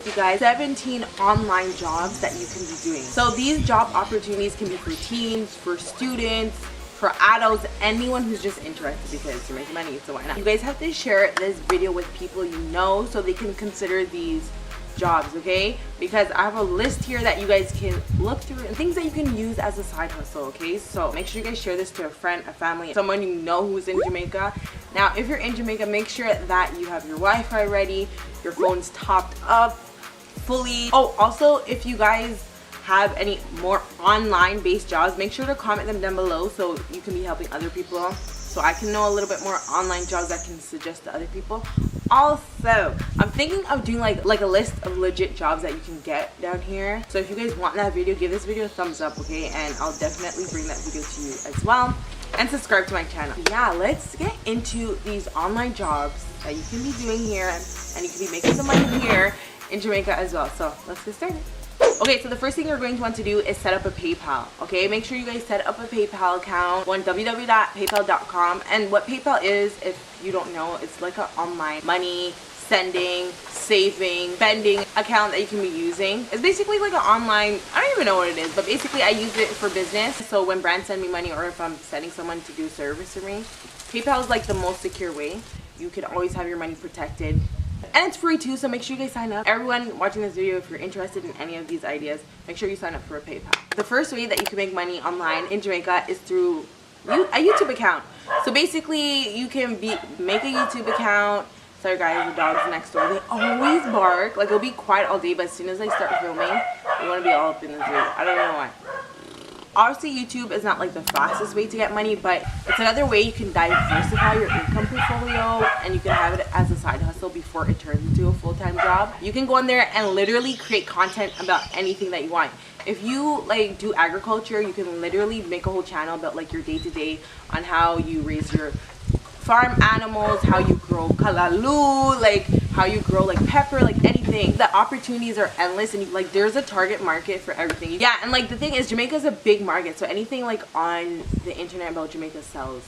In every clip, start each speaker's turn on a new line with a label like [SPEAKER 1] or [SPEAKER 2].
[SPEAKER 1] You guys, 17 online jobs that you can be doing. So these job opportunities can be for teens, for students, for adults, anyone who's just interested because you're making money, so why not? You guys have to share this video with people you know so they can consider these jobs, okay? Because I have a list here that you guys can look through and things that you can use as a side hustle, okay? So make sure you guys share this to a friend, a family, someone you know who's in Jamaica. Now, if you're in Jamaica, make sure that you have your Wi-Fi ready, your phone's topped up fully. Oh, also, if you guys have any more online based jobs, make sure to comment them down below so you can be helping other people, so I can know a little bit more online jobs I can suggest to other people. Also, I'm thinking of doing like a list of legit jobs that you can get down here. So if you guys want that video, give this video a thumbs up, okay? And I'll definitely bring that video to you as well. And subscribe to my channel. Yeah, let's get into these online jobs that you can be doing here, and you can be making some money here in Jamaica as well. So let's get started. Okay, so the first thing you're going to want to do is set up a PayPal. Okay, make sure you guys set up a PayPal account. Go on www.paypal.com. And what PayPal is, if you don't know, it's like an online money sending, saving, spending account that you can be using. It's basically like an online, I don't even know what it is, but basically I use it for business. So when brands send me money, or if I'm sending someone to do a service for me, PayPal is like the most secure way. You can always have your money protected. And it's free too, so make sure you guys sign up. Everyone watching this video, if you're interested in any of these ideas, make sure you sign up for a PayPal. The first way that you can make money online in Jamaica is through a YouTube account. So basically, you can make a YouTube account. Sorry guys, the dogs next door, they always bark. Like, it'll be quiet all day, but as soon as I start filming, they want to be all up in the zoo. I don't know why. Obviously, YouTube is not like the fastest way to get money, but it's another way you can diversify your income portfolio, and you can have it as a side hustle before it turns into a full-time job. You can go in there and literally create content about anything that you want. If you like do agriculture, you can literally make a whole channel about like your day-to-day on how you raise your farm animals, how you grow kalalu, like how you grow like pepper, like anything. The opportunities are endless, and like there's a target market for everything. Yeah, and like the thing is, Jamaica is a big market, so anything like on the internet about Jamaica sells.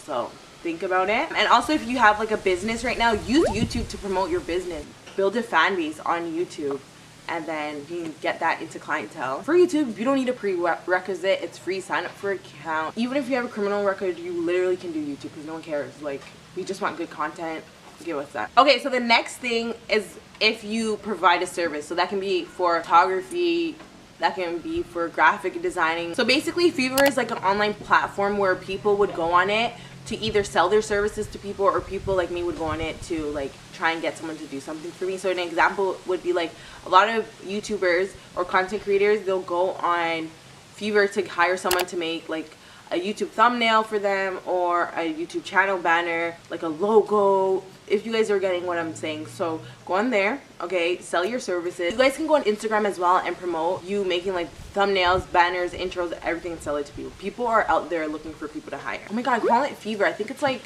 [SPEAKER 1] So think about it. And also, if you have like a business right now, use YouTube to promote your business. Build a fan base on YouTube, and then you can get that into clientele. For YouTube, you don't need a prerequisite. It's free. Sign up for an account. Even if you have a criminal record, you literally can do YouTube because no one cares. Like, we just want good content. Give us that. Okay, so the next thing is if you provide a service. So that can be for photography, that can be for graphic designing. So basically, Fiverr is like an online platform where people would go on it to either sell their services to people, or people like me would go on it to like try and get someone to do something for me. So an example would be like a lot of YouTubers or content creators, they'll go on Fiverr to hire someone to make like a YouTube thumbnail for them, or a YouTube channel banner, like a logo, if you guys are getting what I'm saying. So go on there, okay, sell your services. You guys can go on Instagram as well and promote you making like thumbnails, banners, intros, everything, and sell it to people. People are out there looking for people to hire. Oh my god, I call it Fiverr. I think it's like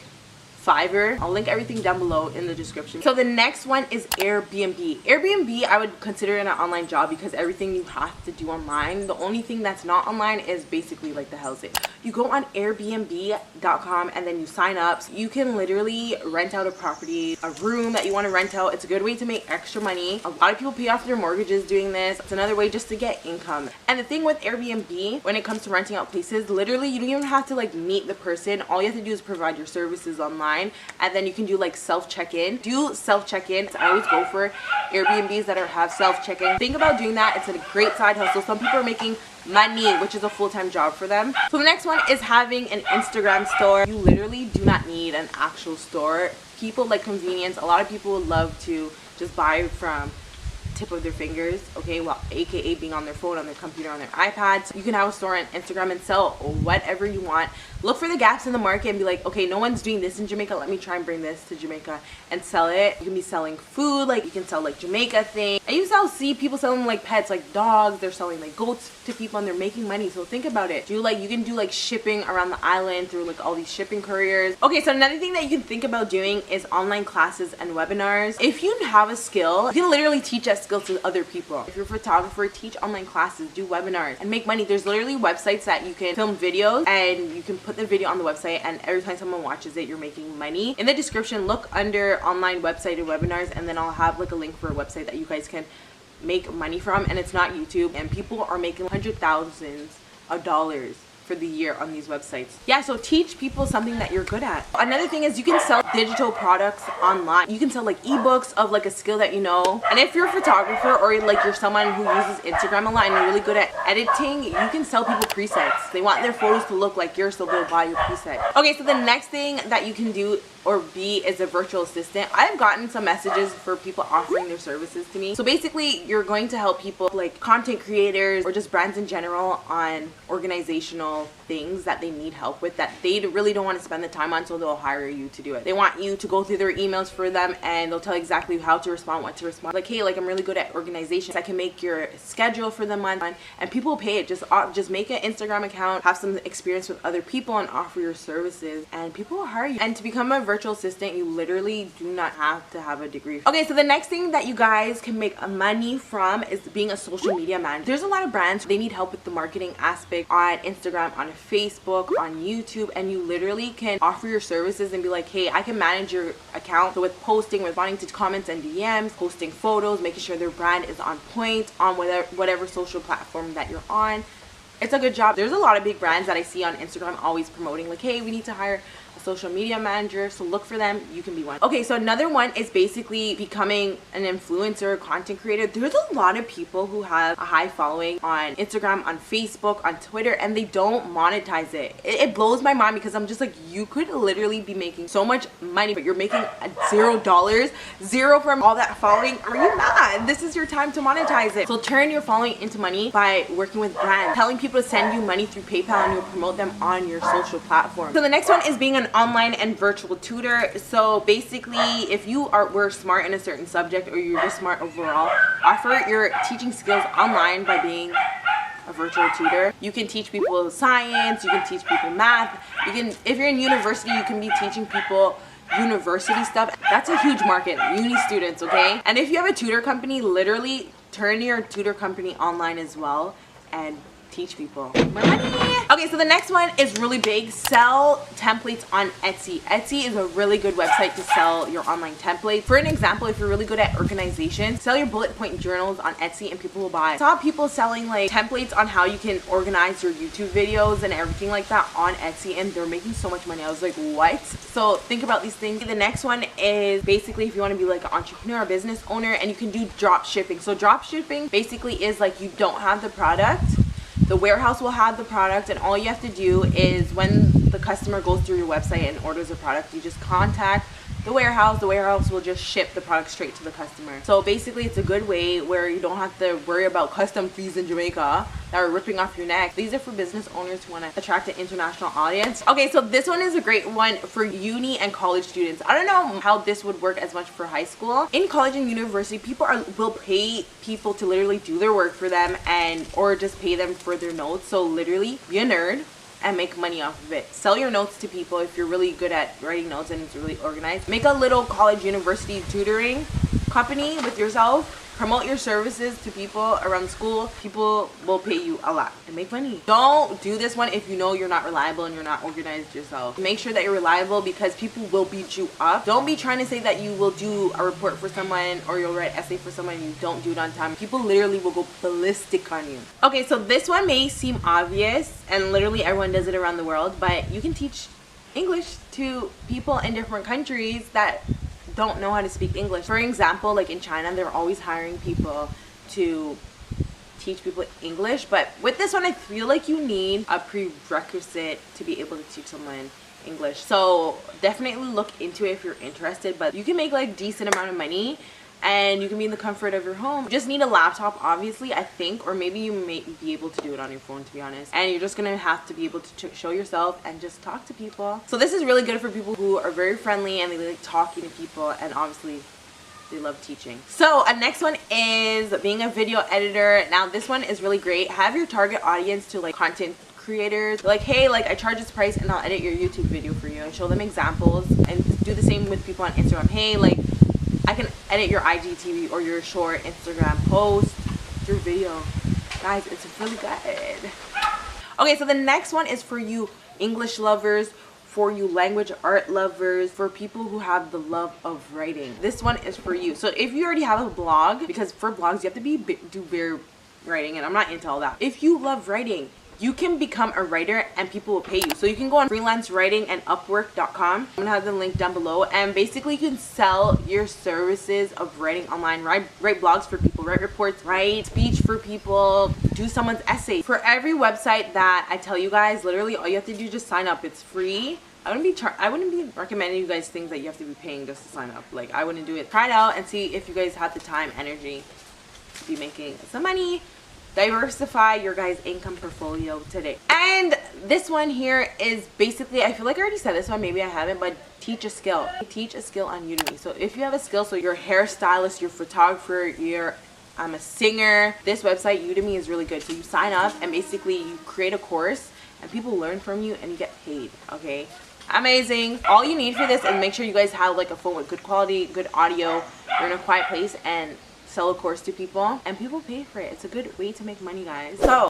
[SPEAKER 1] Fiverr. I'll link everything down below in the description. So the next one is Airbnb. Airbnb, I would consider it an online job because everything you have to do online. The only thing that's not online is basically like the housing. You go on Airbnb.com and then you sign up. So you can literally rent out a property, a room that you want to rent out. It's a good way to make extra money. A lot of people pay off their mortgages doing this. It's another way just to get income. And the thing with Airbnb, when it comes to renting out places, literally you don't even have to like meet the person. All you have to do is provide your services online. And then you can do like self check-in. Do self check-in. I always go for Airbnbs that have self check-in. Think about doing that. It's a great side hustle. Some people are making money, which is a full-time job for them. So the next one is having an Instagram store. You literally do not need an actual store. People like convenience. A lot of people would love to just buy from tip of their fingers, okay, well, aka being on their phone, on their computer, on their iPads. You can have a store on Instagram and sell whatever you want. Look for the gaps in the market and be like, okay, no one's doing this in Jamaica, let me try and bring this to Jamaica and sell it. You can be selling food, like you can sell like Jamaica things, and you see people selling like pets, like dogs. They're selling like goats to people, and they're making money. So think about it. You can do like shipping around the island through like all these shipping couriers. Okay, so another thing that you can think about doing is online classes and webinars. If you have a skill, you can literally teach that skill to other people. If you're a photographer, teach online classes, do webinars, and make money. There's literally websites that you can film videos and you can put the video on the website, and every time someone watches it, you're making money. In the description, look under online website and webinars, and then I'll have like a link for a website that you guys can make money from, and it's not YouTube, and people are making hundred thousands of dollars for the year on these websites. Yeah, so teach people something that you're good at. Another thing is you can sell digital products online. You can sell like ebooks of like a skill that you know. And if you're a photographer or like you're someone who uses Instagram a lot and you're really good at editing, you can sell people presets. They want their photos to look like yours, so they'll buy your preset. Okay, so the next thing that you can do or be is a virtual assistant. I've gotten some messages for people offering their services to me. So basically, you're going to help people like content creators or just brands in general on organizational things that they need help with that they really don't want to spend the time on, so they'll hire you to do it. They want you to go through their emails for them, and they'll tell you exactly how to respond, what to respond. Like, hey, like I'm really good at organizations. I can make your schedule for the month, and people will pay it. Just make an Instagram account, have some experience with other people, and offer your services, and people will hire you. And to become a virtual assistant, you literally do not have to have a degree. Okay, so the next thing that you guys can make money from is being a social media manager. There's a lot of brands, they need help with the marketing aspect on Instagram, on Facebook, on YouTube, and you literally can offer your services and be like, hey, I can manage your account. So with posting, responding to comments and DMs, posting photos, making sure their brand is on point on whatever social platform that you're on. It's a good job. There's a lot of big brands that I see on Instagram always promoting like, hey, we need to hire a social media manager, so look for them. You can be one. Okay, so another one is basically becoming an influencer, content creator. There's a lot of people who have a high following on Instagram, on Facebook, on Twitter, and they don't monetize it. It blows my mind because I'm just like, you could literally be making so much money, but you're making $0, zero from all that following. Are you not? This is your time to monetize it. So turn your following into money by working with brands, telling people to send you money through PayPal, and you'll promote them on your social platform. So the next one is being an online and virtual tutor. So basically, if you were smart in a certain subject, or you're just smart overall, offer your teaching skills online by being a virtual tutor. You can teach people science, you can teach people math, you can, if you're in university, you can be teaching people university stuff. That's a huge market, uni students, okay? And if you have a tutor company, literally turn your tutor company online as well and teach people. More money. Okay, so the next one is really big. Sell templates on Etsy. Etsy is a really good website to sell your online templates. For an example, if you're really good at organization, sell your bullet point journals on Etsy and people will buy. I saw people selling like templates on how you can organize your YouTube videos and everything like that on Etsy, and they're making so much money. I was like, what? So think about these things. The next one is basically if you want to be like an entrepreneur or business owner, and you can do drop shipping. So drop shipping basically is like you don't have the product, the warehouse will have the product, and all you have to do is when the customer goes through your website and orders a product, you just contact the warehouse will just ship the product straight to the customer. So basically it's a good way where you don't have to worry about custom fees in Jamaica that are ripping off your neck. These are for business owners who want to attract an international audience. Okay, so this one is a great one for uni and college students. I don't know how this would work as much for high school. In college and university, people will pay people to literally do their work for them, or just pay them for their notes. So literally be a nerd and make money off of it. Sell your notes to people if you're really good at writing notes and it's really organized. Make a little college university tutoring company with yourself. Promote your services to people around school. People will pay you a lot and make money. Don't do this one if you know you're not reliable and you're not organized yourself. Make sure that you're reliable because people will beat you up. Don't be trying to say that you will do a report for someone or you'll write an essay for someone and you don't do it on time. People literally will go ballistic on you. Okay, so this one may seem obvious and literally everyone does it around the world, but you can teach English to people in different countries that don't know how to speak English. For example, like in China, they're always hiring people to teach people English, but with this one I feel like you need a prerequisite to be able to teach someone English. So definitely look into it if you're interested, but you can make like decent amount of money and you can be in the comfort of your home. You just need a laptop, obviously, I think, or maybe you may be able to do it on your phone, to be honest. And you're just gonna have to be able to show yourself and just talk to people. So this is really good for people who are very friendly and they like talking to people, and obviously they love teaching. So next one is being a video editor. Now this one is really great. Have your target audience to like content creators. Like, hey, like I charge this price and I'll edit your YouTube video for you, and show them examples, and do the same with people on Instagram. Hey, like I can edit your IGTV or your short Instagram post through video. Guys, it's really good. Okay, so the next one is for you English lovers, for you language art lovers, for people who have the love of writing. This one is for you. So if you already have a blog, because for blogs you have to do very writing, and I'm not into all that. If you love writing, you can become a writer and people will pay you. So you can go on freelance writing and upwork.com. I'm gonna have the link down below, and basically you can sell your services of writing online. Write blogs for people, write reports, write speech for people, do someone's essay. For every website that I tell you guys, literally all you have to do is just sign up. It's free. I wouldn't be recommending you guys things that you have to be paying just to sign up. Like, I wouldn't do it. Try it out and see if you guys have the time, energy to be making some money. Diversify your guys' income portfolio today. And this one here is basically, I feel like I already said this one, maybe I haven't, but teach a skill. Teach a skill on Udemy. So if you have a skill, so you're a hairstylist, you're a photographer, I'm a singer, this website Udemy is really good. So you sign up and basically you create a course and people learn from you and you get paid. Okay, amazing. All you need for this is make sure you guys have like a phone with good quality, good audio, you're in a quiet place, and sell a course to people and people pay for it. It's a good way to make money, guys. So